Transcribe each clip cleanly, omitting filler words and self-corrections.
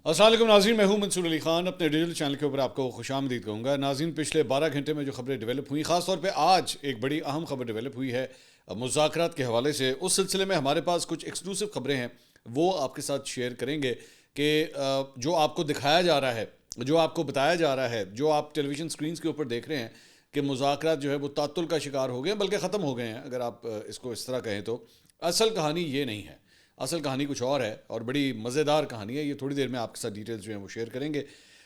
السلام علیکم ناظرین، میں ہوں منصور علی خان. اپنے ڈیجیٹل چینل کے اوپر آپ کو خوش آمدید کہوں گا. ناظرین، پچھلے 12 گھنٹے میں جو خبریں ڈیولپ ہوئیں، خاص طور پہ آج ایک بڑی اہم خبر ڈیولپ ہوئی ہے مذاکرات کے حوالے سے. اس سلسلے میں ہمارے پاس کچھ ایکسکلوسیو خبریں ہیں، وہ آپ کے ساتھ شیئر کریں گے کہ جو آپ کو دکھایا جا رہا ہے، جو آپ کو بتایا جا رہا ہے، جو آپ ٹیلی ویژن اسکرینز کے اوپر دیکھ رہے ہیں کہ مذاکرات جو ہے وہ تعطل کا شکار ہو گئے ہیں، بلکہ ختم ہو گئے ہیں. اگر آپ اس کو اس طرح کہیں تو اصل کہانی یہ نہیں ہے. اصل کہانی کچھ اور ہے اور بڑی مزیدار کہانی ہے. یہ تھوڑی دیر میں آپ کے ساتھ ڈیٹیلز جو ہیں وہ شیئر کریں گے.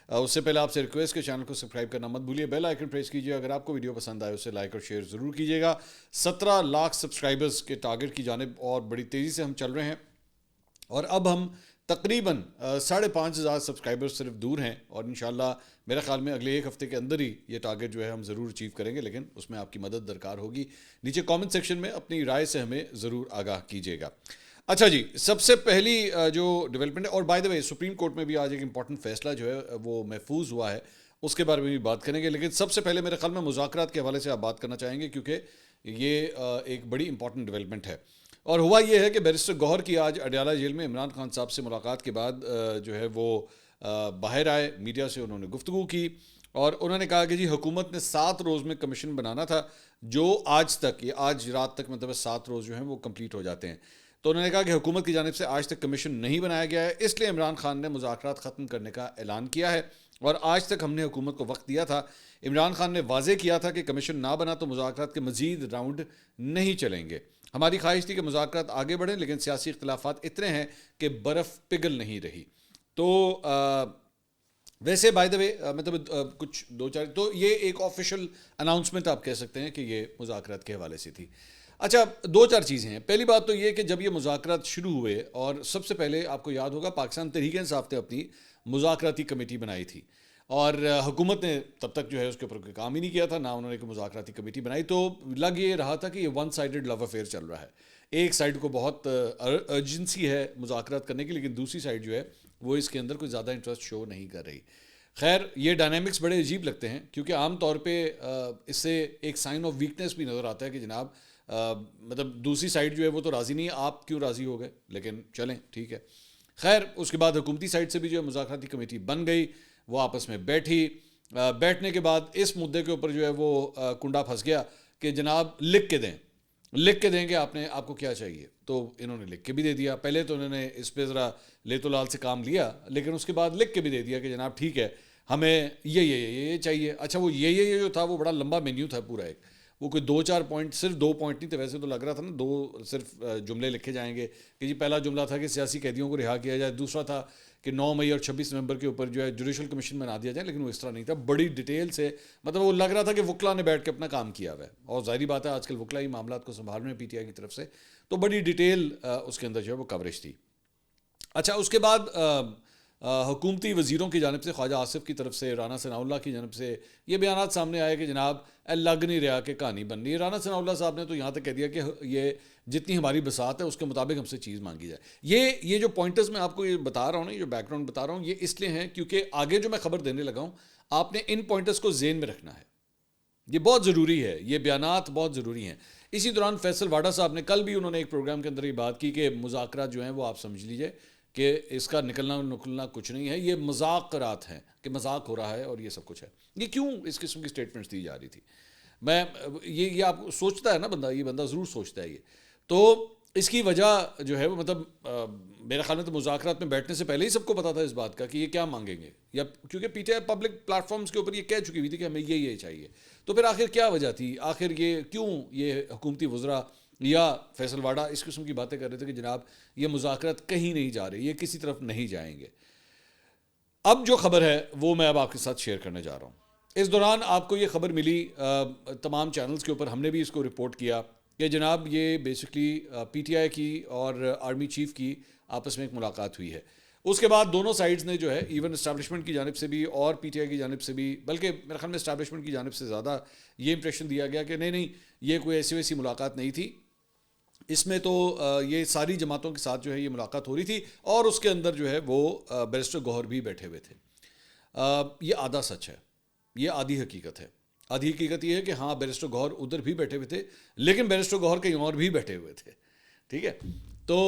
اس سے پہلے آپ سے ریکویسٹ کہ چینل کو سبسکرائب کرنا مت بھولیے، بیل آئیکن پریس کیجیے. اگر آپ کو ویڈیو پسند آئے اسے لائک اور شیئر ضرور کیجیے گا. 17 لاکھ سبسکرائبرز کے ٹارگٹ کی جانب اور بڑی تیزی سے ہم چل رہے ہیں، اور اب ہم تقریباً 5,500 سبسکرائبرز صرف دور ہیں، اور انشاءاللہ میرے خیال میں اگلے ایک ہفتے کے اندر ہی یہ ٹارگٹ جو ہے ہم ضرور اچیو کریں گے. لیکن اس میں آپ کی مدد درکار ہوگی. نیچے کامنٹ سیکشن میں اپنی رائے سے ہمیں ضرور آگاہ کیجیے گا. اچھا جی، سب سے پہلی جو ڈیولپمنٹ ہے، اور by the way supreme court میں بھی آج ایک امپورٹنٹ فیصلہ جو ہے وہ محفوظ ہوا ہے، اس کے بارے میں بھی بات کریں گے. لیکن سب سے پہلے میرے خیال میں مذاکرات کے حوالے سے آپ بات کرنا چاہیں گے، کیونکہ یہ ایک بڑی امپورٹنٹ ڈیولپمنٹ ہے. اور ہوا یہ ہے کہ بیرسٹر گوہر کی آج اڈیالہ جیل میں عمران خان صاحب سے ملاقات کے بعد جو ہے وہ باہر آئے، میڈیا سے انہوں نے گفتگو کی، اور انہوں نے کہا کہ جی حکومت نے 7 روز میں کمیشن بنانا تھا، جو آج تک، یہ آج رات تک مطلب 7 روز جو ہیں وہ کمپلیٹ ہو جاتے ہیں. تو انہوں نے کہا کہ حکومت کی جانب سے آج تک کمیشن نہیں بنایا گیا ہے، اس لیے عمران خان نے مذاکرات ختم کرنے کا اعلان کیا ہے، اور آج تک ہم نے حکومت کو وقت دیا تھا. عمران خان نے واضح کیا تھا کہ کمیشن نہ بنا تو مذاکرات کے مزید راؤنڈ نہیں چلیں گے. ہماری خواہش تھی کہ مذاکرات آگے بڑھیں، لیکن سیاسی اختلافات اتنے ہیں کہ برف پگھل نہیں رہی. تو ویسے بائی دا وے مطلب کچھ 2-4 تو یہ ایک آفیشیل اناؤنسمنٹ آپ کہہ سکتے ہیں کہ یہ مذاکرات کے حوالے سے تھی. اچھا، 2-4 چیزیں ہیں. پہلی بات تو یہ کہ جب یہ مذاکرات شروع ہوئے، اور سب سے پہلے آپ کو یاد ہوگا پاکستان تحریک انصاف نے اپنی مذاکراتی کمیٹی بنائی تھی، اور حکومت نے تب تک جو ہے اس کے اوپر کوئی کام ہی نہیں کیا تھا، نہ انہوں نے کوئی مذاکراتی کمیٹی بنائی. تو لگ یہ رہا تھا کہ یہ ون سائیڈڈ لو افیئر چل رہا ہے. ایک سائڈ کو بہت ارجنسی ہے مذاکرات کرنے کی، لیکن دوسری سائڈ جو ہے وہ اس کے اندر کوئی زیادہ انٹرسٹ شو نہیں کر رہی. خیر، یہ ڈائنامکس بڑے عجیب لگتے ہیں، کیونکہ عام طور پہ اس سے ایک سائن آف ویکنیس بھی نظر آتا ہے کہ جناب مطلب دوسری سائڈ جو ہے وہ تو راضی نہیں ہے، آپ کیوں راضی ہو گئے؟ لیکن چلیں ٹھیک ہے. خیر، اس کے بعد حکومتی سائڈ سے بھی جو ہے مذاکراتی کمیٹی بن گئی، وہ آپس میں بیٹھی. بیٹھنے کے بعد اس مدعے کے اوپر جو ہے وہ کنڈا پھنس گیا کہ جناب لکھ کے دیں کہ آپ کو کیا چاہیے. تو انہوں نے لکھ کے بھی دے دیا. پہلے تو انہوں نے اس پہ ذرا لیت و لال سے کام لیا، لیکن اس کے بعد لکھ کے بھی دے دیا کہ جناب ٹھیک ہے، ہمیں یہ چاہیے. اچھا، وہ یہ جو تھا وہ بڑا لمبا مینیو تھا پورا ایک. وہ کوئی 2-4 پوائنٹ، صرف 2 پوائنٹ نہیں تھے. ویسے تو لگ رہا تھا نا 2 صرف جملے لکھے جائیں گے کہ جی پہلا جملہ تھا کہ سیاسی قیدیوں کو رہا کیا جائے، دوسرا تھا کہ 9 مئی اور 26 نومبر کے اوپر جو ہے جوڈیشل کمیشن بنا دیا جائے. لیکن وہ اس طرح نہیں تھا، بڑی ڈیٹیل سے، مطلب وہ لگ رہا تھا کہ وکلا نے بیٹھ کے اپنا کام کیا ہوا ہے. اور ظاہری بات ہے آج کل وکلا ہی معاملات کو سنبھال رہے ہیں پی ٹی آئی کی طرف سے، تو بڑی ڈیٹیل اس کے اندر جو ہے وہ کوریج تھی. اچھا، اس کے بعد حکومتی وزیروں کی جانب سے، خواجہ آصف کی طرف سے، رانا ثناء اللہ کی جانب سے یہ بیانات سامنے آئے کہ جناب لگ نہیں رہا کہ کہانی بن رہی ہے. رانا ثناء اللہ صاحب نے تو یہاں تک کہہ دیا کہ یہ جتنی ہماری بساط ہے اس کے مطابق ہم سے چیز مانگی جائے. یہ جو پوائنٹرز میں آپ کو یہ بتا رہا ہوں نا، یہ جو بیک گراؤنڈ بتا رہا ہوں، یہ اس لیے ہیں کیونکہ آگے جو میں خبر دینے لگا ہوں، آپ نے ان پوائنٹرز کو ذہن میں رکھنا ہے. یہ بہت ضروری ہے، یہ بیانات بہت ضروری ہیں. اسی دوران فیصل واڈا صاحب نے کل بھی انہوں نے ایک پروگرام کے اندر یہ بات کی کہ مذاکرات جو ہیں وہ آپ سمجھ لیجئے کہ اس کا نکلنا کچھ نہیں ہے، یہ مذاکرات ہیں، کہ مذاق ہو رہا ہے اور یہ سب کچھ ہے. یہ کیوں اس قسم کی سٹیٹمنٹس دی جا رہی تھی؟ میں یہ آپ سوچتا ہے نا بندہ، یہ بندہ ضرور سوچتا ہے. یہ تو اس کی وجہ جو ہے وہ مطلب میرے خیال میں تو مذاکرات میں بیٹھنے سے پہلے ہی سب کو پتا تھا اس بات کا کہ یہ کیا مانگیں گے، یا کیونکہ PTI public platforms کے اوپر یہ کہہ چکی ہوئی تھی کہ ہمیں یہ چاہیے. تو پھر آخر کیا وجہ تھی؟ آخر یہ کیوں یہ حکومتی وزراء یا فیصل واڈا اس قسم کی باتیں کر رہے تھے کہ جناب یہ مذاکرات کہیں نہیں جا رہے، یہ کسی طرف نہیں جائیں گے؟ اب جو خبر ہے وہ میں اب آپ کے ساتھ شیئر کرنے جا رہا ہوں. اس دوران آپ کو یہ خبر ملی تمام چینلز کے اوپر، ہم نے بھی اس کو رپورٹ کیا کہ جناب یہ بیسکلی پی ٹی آئی کی اور آرمی چیف کی آپس میں ایک ملاقات ہوئی ہے. اس کے بعد دونوں سائڈز نے جو ہے، ایون اسٹیبلشمنٹ کی جانب سے بھی اور پی ٹی آئی کی جانب سے بھی، بلکہ میرے خیال میں اسٹیبلشمنٹ کی جانب سے زیادہ یہ امپریشن دیا گیا کہ نہیں یہ کوئی ایسی ویسی ملاقات نہیں تھی، اس میں تو یہ ساری جماعتوں کے ساتھ جو ہے یہ ملاقات ہو رہی تھی، اور اس کے اندر جو ہے وہ بیرسٹر گوہر بھی بیٹھے ہوئے تھے. یہ آدھا سچ ہے، یہ آدھی حقیقت ہے. آدھی حقیقت یہ ہے کہ ہاں بیرسٹر گوہر ادھر بھی بیٹھے ہوئے تھے، لیکن بیرسٹر گوہر کہیں اور بھی بیٹھے ہوئے تھے. ٹھیک ہے، تو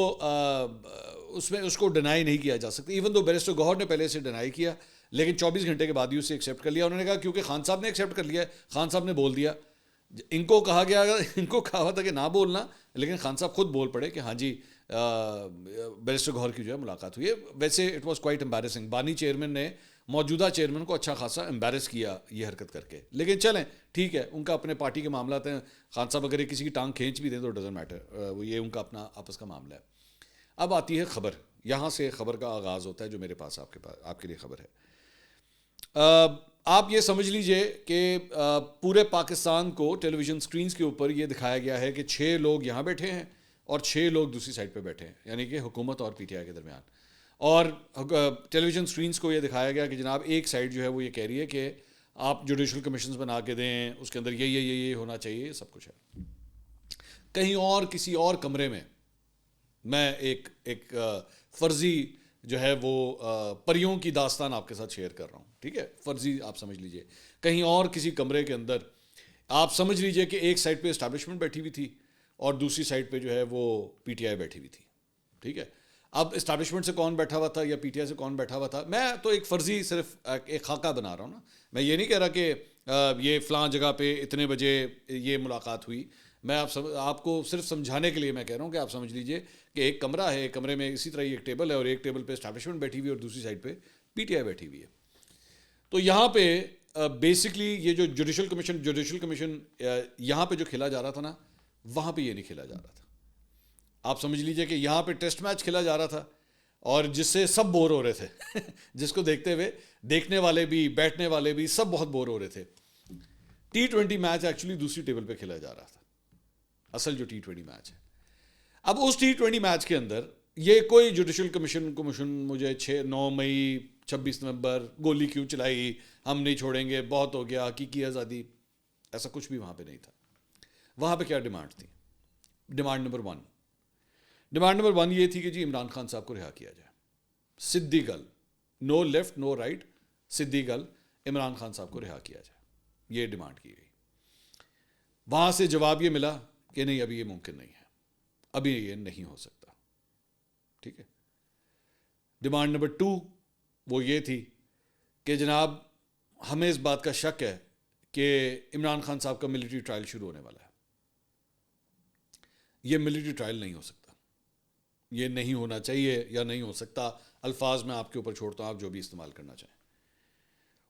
اس میں اس کو ڈینائی نہیں کیا جا سکتا. ایون دو بیرسٹر گوہر نے پہلے سے ڈینائی کیا, لیکن 24 گھنٹے کے بعد ہی اسے ایکسیپٹ کر لیا. انہوں نے کہا کیونکہ خان صاحب نے ایکسیپٹ کر لیا ہے, خان صاحب نے بول دیا. ان کو کہا گیا, ان کو کہا ہوا تھا کہ نہ بولنا, لیکن خان صاحب خود بول پڑے کہ ہاں جی بیرسٹر گوہر کی جو ہے ملاقات ہوئی ہے. ویسے اٹ واز کوائٹ امبیرسنگ, بانی چیئرمین نے موجودہ چیئرمین کو اچھا خاصا امبیرس کیا یہ حرکت کر کے. لیکن چلیں ٹھیک ہے, ان کا اپنے پارٹی کے معاملات ہیں. خان صاحب اگر کسی کی ٹانگ کھینچ بھی دیں تو ڈزنٹ میٹر, یہ ان کا اپنا آپس کا معاملہ ہے. اب آتی ہے خبر, یہاں سے خبر کا آغاز ہوتا ہے جو میرے پاس آپ کے لیے خبر ہے. آپ یہ سمجھ لیجئے کہ پورے پاکستان کو ٹیلی ویژن سکرینز کے اوپر یہ دکھایا گیا ہے کہ 6 لوگ یہاں بیٹھے ہیں اور 6 لوگ دوسری سائڈ پہ بیٹھے ہیں, یعنی کہ حکومت اور پی ٹی آئی کے درمیان. اور ٹیلی ویژن سکرینز کو یہ دکھایا گیا کہ جناب ایک سائڈ جو ہے وہ یہ کہہ رہی ہے کہ آپ جوڈیشل کمیشنز بنا کے دیں, اس کے اندر یہ ہونا چاہیے, یہ سب کچھ ہے. کہیں اور کسی اور کمرے میں ایک فرضی جو ہے وہ پریوں کی داستان آپ کے ساتھ شیئر کر رہا ہوں, ٹھیک ہے, فرضی آپ سمجھ لیجئے. کہیں اور کسی کمرے کے اندر آپ سمجھ لیجئے کہ ایک سائڈ پہ اسٹیبلشمنٹ بیٹھی ہوئی تھی اور دوسری سائڈ پہ جو ہے وہ پی ٹی آئی بیٹھی ہوئی تھی, ٹھیک ہے. اب اسٹیبلشمنٹ سے کون بیٹھا ہوا تھا یا پی ٹی آئی سے کون بیٹھا ہوا تھا, میں تو ایک فرضی صرف ایک خاکہ بنا رہا ہوں نا. میں یہ نہیں کہہ رہا کہ یہ فلاں جگہ پہ اتنے بجے یہ ملاقات ہوئی. میں آپ کو صرف سمجھانے کے لیے میں کہہ رہا ہوں کہ آپ سمجھ لیجئے کہ ایک کمرہ ہے, ایک کمرے میں اسی طرح ایک ٹیبل ہے اور ایک ٹیبل پہ اسٹیبلشمنٹ بیٹھی ہوئی ہے اور دوسری سائڈ پہ پی ٹی آئی بیٹھی ہوئی ہے. تو یہاں پہ بیسکلی یہ جو جوڈیشل کمیشن یہاں پہ جو کھیلا جا رہا تھا نا, وہاں پہ یہ نہیں کھیلا جا رہا تھا. آپ سمجھ لیجئے کہ یہاں پہ ٹیسٹ میچ کھیلا جا رہا تھا اور جس سے سب بور ہو رہے تھے جس کو دیکھتے ہوئے دیکھنے والے بھی بیٹھنے والے بھی سب بہت بور ہو رہے تھے. T20 میچ ایکچولی دوسری ٹیبل پہ کھیلا جا رہا تھا, اصل جو T20 میچ ہے. اب اس T20 میچ کے اندر یہ کوئی جوڈیشل کمیشن مجھے 9 مئی 26 نومبر گولی کیوں چلائی, ہم نہیں چھوڑیں گے, بہت ہو گیا, حقیقی آزادی, ایسا کچھ بھی وہاں پہ نہیں تھا. وہاں پہ کیا ڈیمانڈ تھی؟ ڈیمانڈ نمبر 1 یہ تھی کہ جی عمران خان صاحب کو رہا کیا جائے. سدھی گل, نو لیفٹ نو رائٹ, سدھی گل, عمران خان صاحب کو رہا کیا جائے, یہ ڈیمانڈ کی گئی. وہاں سے جواب یہ ملا کہ نہیں, ابھی یہ ممکن نہیں ہے, ابھی یہ نہیں ہو سکتا, ٹھیک ہے. ڈیمانڈ نمبر 2 وہ یہ تھی کہ جناب ہمیں اس بات کا شک ہے کہ عمران خان صاحب کا ملٹری ٹرائل شروع ہونے والا ہے. یہ ملٹری ٹرائل نہیں ہو سکتا, یہ نہیں ہونا چاہیے یا نہیں ہو سکتا, الفاظ میں آپ کے اوپر چھوڑتا ہوں, آپ جو بھی استعمال کرنا چاہیں.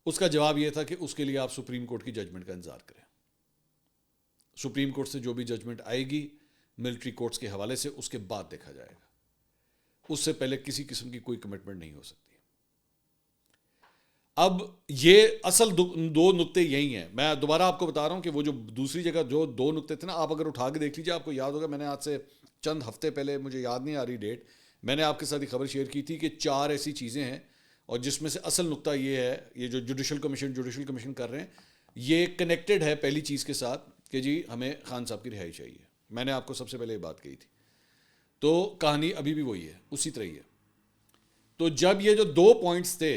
اس کا جواب یہ تھا کہ اس کے لیے آپ سپریم کورٹ کی ججمنٹ کا انتظار کریں. سپریم کورٹ سے جو بھی ججمنٹ آئے گی ملٹری کورٹس کے حوالے سے, اس کے بعد دیکھا جائے گا. اس سے پہلے کسی قسم کی کوئی کمٹمنٹ نہیں ہو سکتی. اب یہ اصل 2 نقطے یہی ہیں. میں دوبارہ آپ کو بتا رہا ہوں کہ وہ جو دوسری جگہ جو 2 نقطے تھے نا, آپ اگر اٹھا کے دیکھ لیجیے, آپ کو یاد ہوگا, میں نے آج سے چند ہفتے پہلے, مجھے یاد نہیں آ رہی ڈیٹ, میں نے آپ کے ساتھ یہ خبر شیئر کی تھی کہ 4 ایسی چیزیں ہیں, اور جس میں سے اصل نقطہ یہ ہے, یہ جو جوڈیشل کمیشن کر رہے ہیں, یہ کنیکٹڈ ہے پہلی چیز کے ساتھ کہ جی ہمیں خان صاحب کی رہائی چاہیے. میں نے آپ کو سب سے پہلے یہ بات کہی تھی. تو کہانی ابھی بھی وہی ہے, اسی طرح ہی ہے. تو جب یہ جو 2 پوائنٹس تھے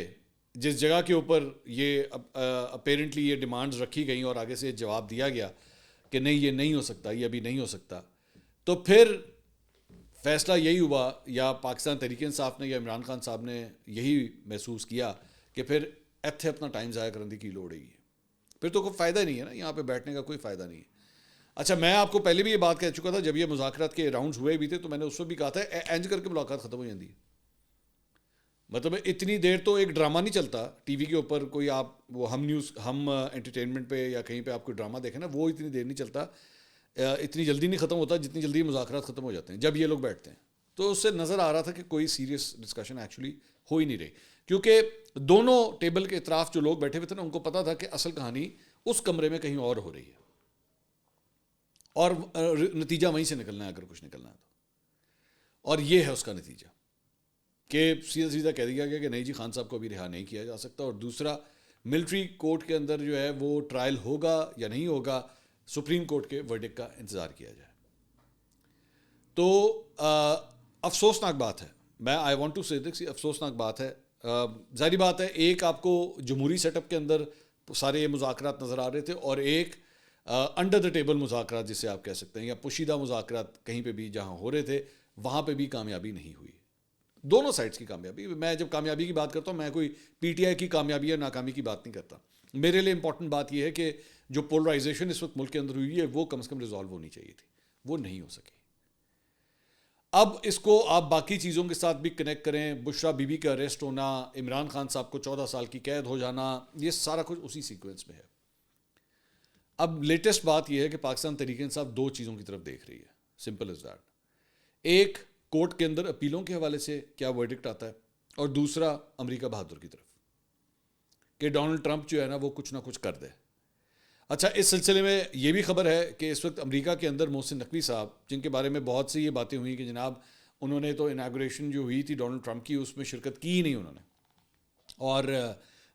جس جگہ کے اوپر یہ اپیرنٹلی یہ ڈیمانڈز رکھی گئیں اور آگے سے جواب دیا گیا کہ نہیں یہ نہیں ہو سکتا, یہ ابھی نہیں ہو سکتا, تو پھر فیصلہ یہی ہوا, یا پاکستان تحریک انصاف نے یا عمران خان صاحب نے یہی محسوس کیا کہ پھر ایتھے اپنا ٹائم ضائع کرنے کی لوڑ ہے, پھر تو کوئی فائدہ نہیں ہے نا, یہاں پہ بیٹھنے کا کوئی فائدہ نہیں ہے. اچھا, میں آپ کو پہلے بھی یہ بات کہہ چکا تھا, جب یہ مذاکرات کے راؤنڈز ہوئے بھی تھے تو میں نے اس وقت بھی کہا تھا اینج کر کے ملاقات ختم ہو جاتی ہے. مطلب اتنی دیر تو ایک ڈرامہ نہیں چلتا ٹی وی کے اوپر, کوئی آپ وہ ہم انٹرٹینمنٹ پہ یا کہیں پہ آپ کوئی ڈرامہ دیکھیں نا, وہ اتنی دیر نہیں چلتا, اتنی جلدی نہیں ختم ہوتا جتنی جلدی مذاکرات ختم ہو جاتے ہیں جب یہ لوگ بیٹھتے ہیں. تو اس سے نظر آ رہا تھا کہ کوئی سیریس ڈسکشن ایکچولی ہو ہی نہیں رہی, کیونکہ دونوں ٹیبل کے اطراف جو لوگ بیٹھے ہوئے تھے نا, ان کو پتا تھا کہ اصل کہانی اس کمرے میں کہیں اور ہو رہی ہے, اور نتیجہ وہیں سے نکلنا ہے اگر کچھ نکلنا ہے تو. اور یہ ہے اس کا نتیجہ کہ سیدھا کہہ دیا گیا کہ نہیں جی خان صاحب کو ابھی رہا نہیں کیا جا سکتا, اور دوسرا ملٹری کورٹ کے اندر جو ہے وہ ٹرائل ہوگا یا نہیں ہوگا, سپریم کورٹ کے ورڈکٹ کا انتظار کیا جائے. تو افسوسناک بات ہے, میں آئی وانٹ ٹو سے دس, افسوسناک بات ہے. ظاہری بات ہے, ایک آپ کو جمہوری سیٹ اپ کے اندر سارے یہ مذاکرات نظر آ رہے تھے, اور ایک انڈر دا ٹیبل مذاکرات جسے آپ کہہ سکتے ہیں, یا پوشیدہ مذاکرات کہیں پہ بھی جہاں ہو رہے تھے, وہاں پہ بھی کامیابی نہیں ہوئی. دونوں سائڈس کی کامیابی. میں جب کامیابی کی بات کرتا ہوں میں کوئی پی ٹی آئی کی کامیابی یا ناکامی کی بات نہیں کرتا. میرے لیے امپورٹنٹ بات یہ ہے کہ جو پولرائزیشن اس وقت ملک کے اندر ہوئی ہے وہ کم از کم ریزالو ہونی چاہیے تھی, وہ نہیں ہو سکی. اب اس کو آپ باقی چیزوں کے ساتھ بھی کنیکٹ کریں, بشرا بی بی کا اریسٹ ہونا, عمران خان صاحب کو 14 سال کی قید ہو جانا, یہ سارا کچھ اسی سیکوینس میں ہے. اب لیٹسٹ بات یہ ہے کہ پاکستان تحریک انصاف دو چیزوں کی طرف دیکھ رہی ہے, سمپل از دیٹ. ایک کورٹ کے اندر اپیلوں کے حوالے سے کیا ورڈکٹ آتا ہے, اور دوسرا امریکہ بہادر کی طرف کہ ڈونلڈ ٹرمپ جو ہے نا وہ کچھ نہ کچھ کر دے. اچھا, اس سلسلے میں یہ بھی خبر ہے کہ اس وقت امریکہ کے اندر محسن نقوی صاحب, جن کے بارے میں بہت سی یہ باتیں ہوئی کہ جناب انہوں نے تو اناگوریشن جو ہوئی تھی ڈونلڈ ٹرمپ کی اس میں شرکت کی ہی نہیں انہوں نے, اور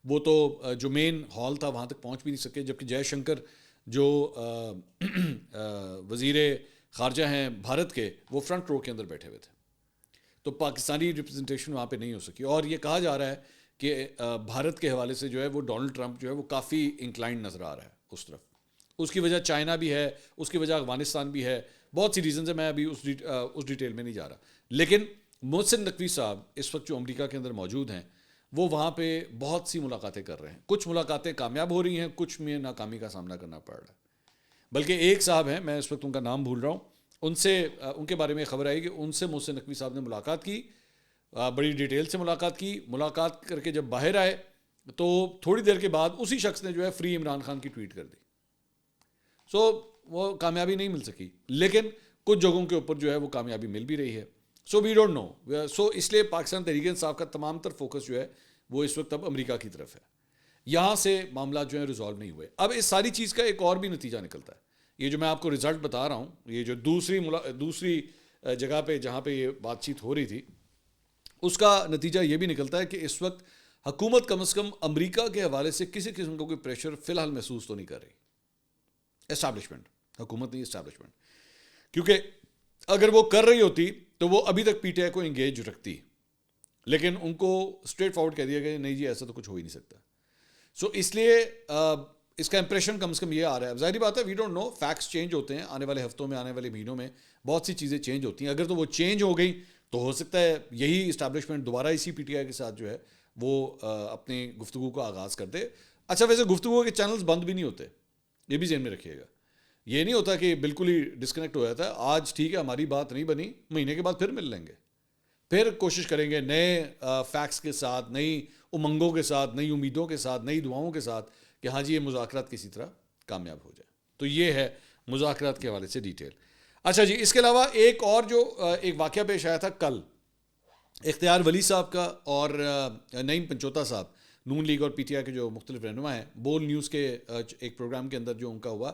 وہ تو جو مین ہال تھا وہاں تک پہنچ بھی نہیں سکے, جبکہ جے شنکر جو وزیر خارجہ ہیں بھارت کے وہ فرنٹ رو کے اندر بیٹھے ہوئے تھے, تو پاکستانی ریپرزنٹیشن وہاں پہ نہیں ہو سکی. اور یہ کہا جا رہا ہے کہ بھارت کے حوالے سے جو ہے وہ ڈونلڈ ٹرمپ جو ہے وہ کافی انکلائنڈ نظر آ رہا ہے اس طرف. اس کی وجہ چائنا بھی ہے, اس کی وجہ افغانستان بھی ہے, بہت سی ریزنز ہیں, میں ابھی اس ڈیٹیل میں نہیں جا رہا. لیکن محسن نقوی صاحب اس وقت جو امریکہ کے اندر موجود ہیں وہ وہاں پہ بہت سی ملاقاتیں کر رہے ہیں. کچھ ملاقاتیں کامیاب ہو رہی ہیں, کچھ میں ناکامی کا سامنا کرنا پڑ رہا ہے. بلکہ ایک صاحب ہیں, میں اس وقت ان کا نام بھول رہا ہوں, ان سے ان کے بارے میں خبر آئی کہ ان سے محسن نقوی صاحب نے ملاقات کی, بڑی ڈیٹیل سے ملاقات کر کے جب باہر آئے تو تھوڑی دیر کے بعد اسی شخص نے جو ہے فری عمران خان کی ٹویٹ کر دی. سو وہ کامیابی نہیں مل سکی, لیکن کچھ جگہوں کے اوپر جو ہے وہ کامیابی مل بھی رہی ہے. سو وی ڈونٹ نو. سو اس لیے پاکستان تحریک انصاف کا تمام تر فوکس جو ہے وہ اس وقت اب امریکہ کی طرف ہے. یہاں سے معاملات جو ہیں ریزالو نہیں ہوئے. اب اس ساری چیز کا ایک اور بھی نتیجہ نکلتا ہے, یہ جو میں آپ کو رزلٹ بتا رہا ہوں, یہ جو دوسری جگہ پہ جہاں پہ یہ بات چیت ہو رہی تھی اس کا نتیجہ یہ بھی نکلتا ہے کہ اس وقت حکومت کم از کم امریکہ کے حوالے سے کسی قسم کا کوئی پریشر فی الحال محسوس تو نہیں کر رہی. اسٹیبلشمنٹ, حکومت نہیں, اسٹیبلشمنٹ. کیونکہ اگر وہ کر رہی ہوتی تو وہ ابھی تک پی ٹی آئی کو انگیج رکھتی, لیکن ان کو اسٹریٹ فارورڈ کہہ دیا گیا نہیں جی ایسا تو کچھ ہو ہی نہیں سکتا. سو اس لیے اس کا امپریشن کم از کم یہ آ رہا ہے. اب ظاہری بات ہے we don't know, facts change ہوتے ہیں آنے والے ہفتوں میں, آنے والے مہینوں میں بہت سی چیزیں چینج ہوتی ہیں. اگر تو وہ چینج ہو گئی تو ہو سکتا ہے یہی اسٹیبلشمنٹ دوبارہ اسی پی ٹی آئی کے ساتھ جو ہے وہ اپنی گفتگو کا آغاز کر دے. اچھا, ویسے گفتگو کے چینلز بند بھی نہیں ہوتے, یہ بھی ذہن میں رکھیے گا. یہ نہیں ہوتا کہ بالکل ہی ڈسکنیکٹ ہو جاتا ہے. آج ٹھیک ہے ہماری بات نہیں بنی, مہینے کے بعد پھر مل لیں گے, پھر کوشش کریں گے نئے فیکٹس کے ساتھ, نئی امنگوں کے ساتھ, نئی امیدوں کے ساتھ, نئی دعاؤں کے ساتھ کہ ہاں جی یہ مذاکرات کسی طرح کامیاب ہو جائے. تو یہ ہے مذاکرات کے حوالے سے ڈیٹیل. اچھا جی, اس کے علاوہ ایک اور جو ایک واقعہ پیش آیا تھا کل, اختیار ولی صاحب کا اور نعیم پنچوتا صاحب, نون لیگ اور پی ٹی آئی کے جو مختلف رہنما ہیں, بول نیوز کے ایک پروگرام کے اندر جو ان کا ہوا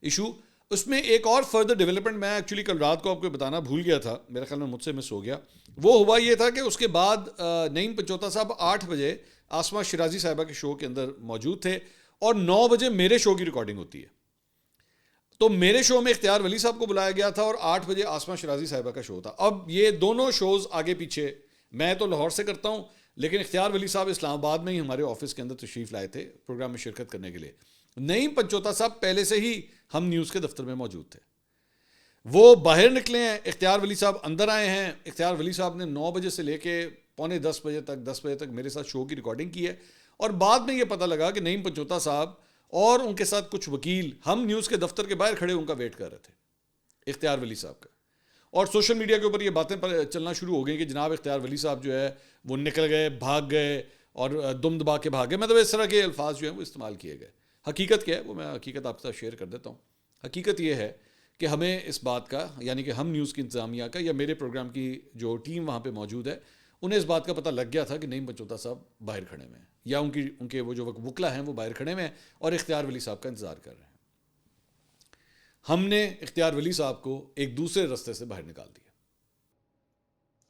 ایشو, اس میں ایک اور فردر ڈیولپمنٹ میں ایکچولی کل رات کو آپ کو بتانا بھول گیا تھا, میرے خیال میں مجھ سے مس ہو گیا. وہ ہوا یہ تھا کہ اس کے بعد نعیم پنچوتا صاحب 8 بجے آسمہ شیرازی صاحبہ کے شو کے اندر موجود تھے, اور 9 بجے میرے شو کی ریکارڈنگ ہوتی ہے. تو میرے شو میں اختیار ولی صاحب کو بلایا گیا تھا اور 8 بجے آسمہ شیرازی صاحبہ کا شو تھا. اب یہ دونوں شوز آگے پیچھے, میں تو لاہور سے کرتا ہوں, لیکن اختیار ولی صاحب اسلام آباد میں ہی ہمارے آفس کے اندر تشریف لائے تھے پروگرام میں شرکت کرنے کے لیے. نعیم پنچوتا صاحب پہلے سے ہی ہم نیوز کے دفتر میں موجود تھے, وہ باہر نکلے ہیں, اختیار ولی صاحب اندر آئے ہیں. اختیار ولی صاحب نے 9 بجے سے لے کے 9:45 بجے تک میرے ساتھ شو کی ریکارڈنگ کی ہے, اور بعد میں یہ پتہ لگا کہ نعیم پنچوتا صاحب اور ان کے ساتھ کچھ وکیل ہم نیوز کے دفتر کے باہر کھڑے ان کا ویٹ کر رہے تھے اختیار ولی صاحب کا. اور سوشل میڈیا کے اوپر یہ باتیں چلنا شروع ہو گئی کہ جناب اختیار ولی صاحب جو ہے وہ نکل گئے, بھاگ گئے, اور دم دبا کے بھاگ گئے. مطلب اس طرح کے الفاظ جو ہیں وہ استعمال کیے گئے. حقیقت کیا ہے وہ میں حقیقت آپ کے ساتھ شیئر کر دیتا ہوں. حقیقت یہ ہے کہ ہمیں اس بات کا, یعنی کہ ہم نیوز کی انتظامیہ کا یا میرے پروگرام کی جو ٹیم وہاں پہ موجود ہے, انہیں اس بات کا پتہ لگ گیا تھا کہ نعیم پنچوتا صاحب باہر کھڑے ہوئے ہیں, یا ان کے وہ جو وکلا ہیں وہ باہر کھڑے ہوئے ہیں اور اختیار ولی صاحب کا انتظار کر رہے ہیں. ہم نے اختیار ولی صاحب کو ایک دوسرے رستے سے باہر نکال دیا,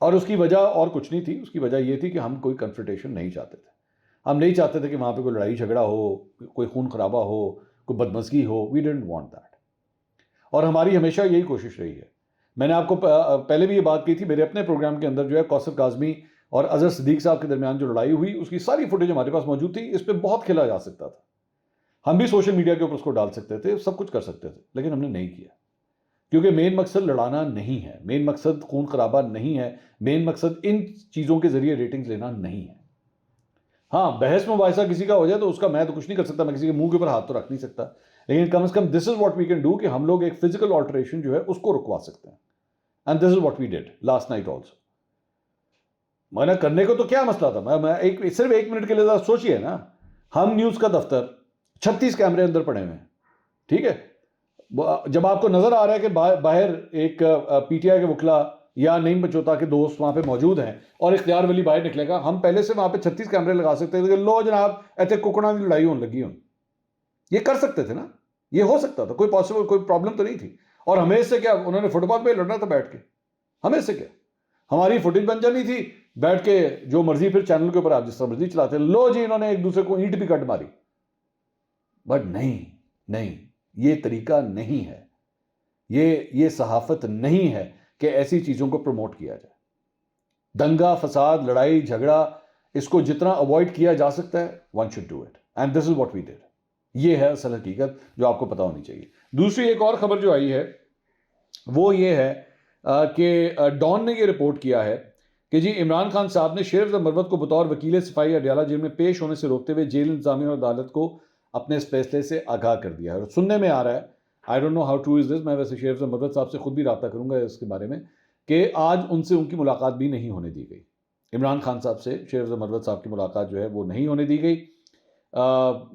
اور اس کی وجہ اور کچھ نہیں تھی. اس کی وجہ یہ تھی کہ ہم کوئی کنفرنٹیشن نہیں چاہتے تھے. ہم نہیں چاہتے تھے کہ وہاں پہ کوئی لڑائی جھگڑا ہو, کوئی خون خرابہ ہو, کوئی بدمزگی ہو. We don't want that. اور ہماری ہمیشہ یہی کوشش رہی ہے. میں نے آپ کو پہلے بھی یہ بات کی تھی, میرے اپنے پروگرام کے اندر جو ہے کوثر کاظمی اور اظہر صدیق صاحب کے درمیان جو لڑائی ہوئی اس کی ساری فوٹیج ہمارے پاس موجود تھی. اس پہ بہت کھیلا جا سکتا تھا, ہم بھی سوشل میڈیا کے اوپر اس کو ڈال سکتے تھے, سب کچھ کر سکتے تھے, لیکن ہم نے نہیں کیا, کیونکہ مین مقصد لڑانا نہیں ہے، مین مقصد خون خرابہ نہیں ہے، مین مقصد ان چیزوں کے ذریعے ریٹنگز لینا نہیں ہے۔ ہاں بحث مباحثہ کسی کا ہو جائے تو اس کا میں تو کچھ نہیں کر سکتا، میں کسی کے منہ کے اوپر ہاتھ تو رکھ نہیں سکتا، لیکن کم از کم this is what we can do کہ ہم لوگ ایک فزیکل آلٹریشن جو ہے اس کو رکوا سکتے ہیں، and this is what we did last night also. میں نے کرنے کو تو کیا مسئلہ تھا، میں صرف 1 منٹ کے لیے ذرا سوچئے نا، ہم نیوز کا دفتر 36 کیمرے اندر پڑے ہوئے ہیں، ٹھیک ہے، جب آپ کو نظر آ رہا ہے کہ باہر ایک پی ٹی آئی کے وکلا یا نعیم بچوتا کے دوست وہاں پہ موجود ہیں اور اختیار ولی باہر نکلے گا، ہم پہلے سے وہاں پہ 36 کیمرے لگا سکتے تھے کہ لو جناب ایتھے ککڑاں کی لڑائی ہونے لگی ہوں، یہ کر سکتے تھے نا، یہ ہو سکتا تھا، کوئی پاسبل کوئی پرابلم تو نہیں تھی۔ اور ہمیں اس سے کیا، انہوں نے فٹ پاتھ پہ لڑنا تھا بیٹھ کے، ہمیں اس سے کیا، ہماری فوٹیج بن جانی تھی، بیٹھ کے جو مرضی پھر چینل کے اوپر آپ جس طرح مرضی چلاتے، لو جی انہوں نے ایک دوسرے کو اینٹ بھی کٹ ماری۔ بٹ نہیں یہ طریقہ نہیں ہے، یہ صحافت نہیں ہے کہ ایسی چیزوں کو پروموٹ کیا جائے۔ دنگا فساد لڑائی جھگڑا اس کو جتنا اوائڈ کیا جا سکتا ہے one should do it, and this is what we did. یہ ہے اصل حقیقت جو آپ کو پتہ ہونی چاہیے۔ دوسری ایک اور خبر جو آئی ہے وہ یہ ہے کہ ڈان نے یہ رپورٹ کیا ہے کہ جی عمران خان صاحب نے شیخ رضا مروت کو بطور وکیل صفائی اڈیالہ جیل میں پیش ہونے سے روکتے ہوئے جیل انتظامیہ اور عدالت کو اپنے اس فیصلے سے آگاہ کر دیا ہے۔ اور سننے میں آ رہا ہے، I don't know how true is this, میں ویسے شیخ رضا مروت صاحب سے خود بھی رابطہ کروں گا اس کے بارے میں، کہ آج ان سے ان کی ملاقات بھی نہیں ہونے دی گئی، عمران خان صاحب سے شیخ رضا مروت صاحب کی ملاقات جو ہے وہ نہیں ہونے دی گئی۔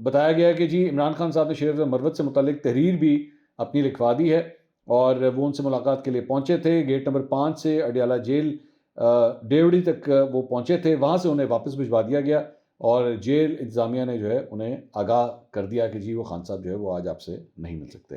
بتایا گیا کہ جی عمران خان صاحب نے شیخ رضا مروت سے متعلق تحریر بھی اپنی لکھوا دی ہے اور وہ ان سے ملاقات کے لیے پہنچے تھے، گیٹ نمبر 5 سے اڈیالہ جیل ڈیوڑی تک وہ پہنچے تھے، وہاں سے انہیں واپس بھجوا دیا گیا اور جیل انتظامیہ نے جو ہے انہیں آگاہ کر دیا کہ جی وہ خان صاحب جو ہے وہ آج آپ سے نہیں مل سکتے۔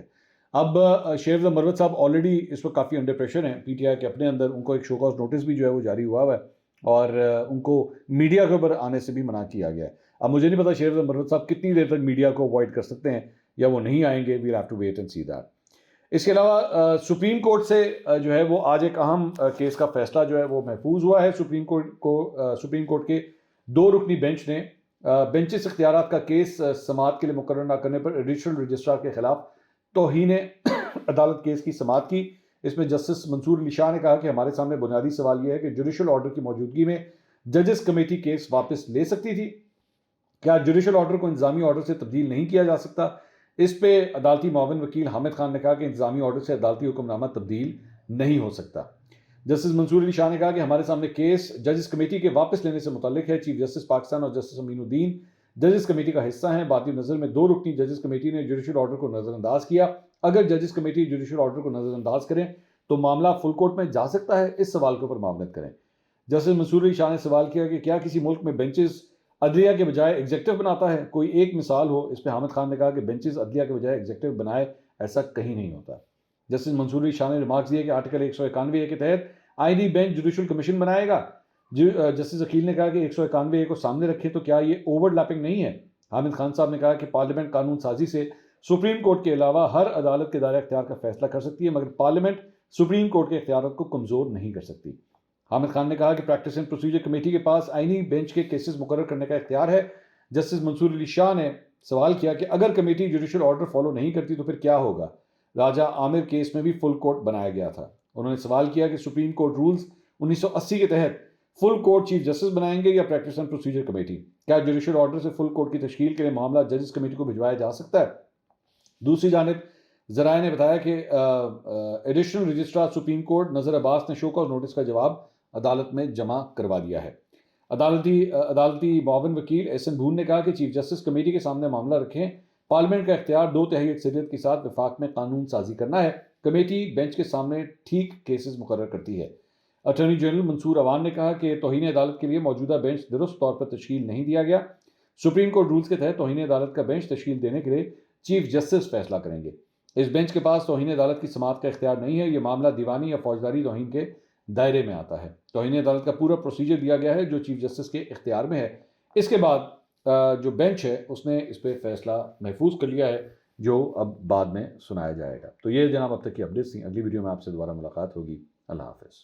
اب شیخ رضا مروت صاحب آلریڈی اس وقت کافی انڈر پریشر ہیں، پی ٹی آئی کے اپنے اندر ان کو ایک شو کاز نوٹس بھی جو ہے وہ جاری ہوا ہے اور ان کو میڈیا کے اوپر آنے سے بھی منع کیا گیا ہے۔ اب مجھے نہیں پتا شیخ رضا مروت صاحب کتنی دیر تک میڈیا کو اوائڈ کر سکتے ہیں یا وہ نہیں آئیں گے، we'll have to wait and see that. اس کے علاوہ سپریم کورٹ سے جو ہے وہ آج ایک اہم کیس کا فیصلہ جو ہے وہ محفوظ ہوا ہے۔ سپریم کورٹ کے 2 رکنی بینچ نے بینچز اختیارات کا کیس سماعت کے لیے مقرر نہ کرنے پر ایڈیشنل رجسٹرار کے خلاف توہین عدالت کیس کی سماعت کی۔ اس میں جسٹس منصور علی شاہ نے کہا کہ ہمارے سامنے بنیادی سوال یہ ہے کہ جوڈیشل آرڈر کی موجودگی میں ججز کمیٹی کیس واپس لے سکتی تھی، کیا جوڈیشل آرڈر کو انتظامی آرڈر سے تبدیل نہیں کیا جا سکتا؟ اس پہ عدالتی معاون وکیل حامد خان نے کہا کہ انتظامی آرڈر سے عدالتی حکم نامہ تبدیل نہیں ہو سکتا۔ جسٹس منصور علی شاہ نے کہا کہ ہمارے سامنے کیس ججز کمیٹی کے واپس لینے سے متعلق ہے۔ چیف جسٹس پاکستان اور جسٹس امین الدین ججز کمیٹی کا حصہ ہیں۔ باطی نظر میں 2 رکنی ججز کمیٹی نے جوڈیشل آرڈر کو نظر انداز کیا۔ اگر ججز کمیٹی جوڈیشل آرڈر کو نظر انداز کریں تو معاملہ فل کورٹ میں جا سکتا ہے، اس سوال کے اوپر معاونت کریں۔ جسٹس منصور علی شاہ نے سوال کیا کہ کیا کسی ملک میں بینچز عدلیہ کے بجائے ایگزیکٹو بناتا ہے؟ کوئی ایک مثال ہو؟ اس پہ حامد خان نے کہا کہ بینچز عدلیہ کے بجائے ایگزیکٹو بنائے، ایسا کہیں نہیں ہوتا۔ جسٹس منصور علی شاہ نے ریمارکس دیے کہ آرٹیکل 191 کے تحت آئینی بینچ جوڈیشل کمیشن بنائے گا۔ جسٹس عقیل نے کہا کہ 191 کو سامنے رکھے تو کیا یہ اوور لیپنگ نہیں ہے؟ حامد خان صاحب نے کہا کہ پارلیمنٹ قانون سازی سے سپریم کورٹ کے علاوہ ہر عدالت کے دائرہ اختیار کا فیصلہ کر سکتی ہے، مگر پارلیمنٹ سپریم کورٹ کے اختیارات کو کمزور نہیں کر سکتی۔ حامد خان نے کہا کہ پریکٹس اینڈ پروسیجر کمیٹی کے پاس آئینی بینچ کے کیسز مقرر کرنے کا اختیار ہے۔ جسٹس منصور علی شاہ نے سوال کیا کہ اگر کمیٹی جوڈیشل آرڈر فالو نہیں کرتی تو پھر کیا ہوگا؟ راجہ عامر کیس میں بھی فل کورٹ بنایا گیا تھا۔ انہوں نے سوال کیا کہ سپریم کورٹ رولز 1980 کے تحت فل کورٹ چیف جسٹس بنائیں گے یا پریکٹس اینڈ پروسیجر کمیٹی؟ کیا جوڈیشل آرڈر سے فل کورٹ کی تشکیل کے لیے معاملہ ججز کمیٹی کو بھجوایا جا سکتا ہے؟ دوسری جانب ذرائع نے بتایا کہ ایڈیشنل رجسٹرار سپریم کورٹ نذر عباس نے شو کاز نوٹس کا جواب عدالت میں جمع کروا دیا ہے۔ عدالتی معاون وکیل احسن بھون نے کہا کہ چیف جسٹس کمیٹی کے سامنے معاملہ رکھیں، پارلیمنٹ کا اختیار 2/3 اکثریت کے ساتھ وفاق میں قانون سازی کرنا ہے، کمیٹی بینچ کے سامنے ٹھیک کیسز مقرر کرتی ہے۔ اٹارنی جنرل منصور عوان نے کہا کہ توہین عدالت کے لیے موجودہ بینچ درست طور پر تشکیل نہیں دیا گیا، سپریم کورٹ رولز کے تحت توہین عدالت کا بینچ تشکیل دینے کے لیے چیف جسٹس فیصلہ کریں گے۔ اس بینچ کے پاس توہین عدالت کی سماعت کا اختیار نہیں ہے، یہ معاملہ دیوانی یا فوجداری توہین کے دائرے میں آتا ہے۔ توہین عدالت کا پورا پروسیجر دیا گیا ہے جو چیف جسٹس کے اختیار میں ہے۔ اس کے بعد جو بینچ ہے اس نے اس پہ فیصلہ محفوظ کر لیا ہے جو اب بعد میں سنایا جائے گا۔ تو یہ جناب اب تک کی اپڈیٹس تھیں، اگلی ویڈیو میں آپ سے دوبارہ ملاقات ہوگی۔ اللہ حافظ۔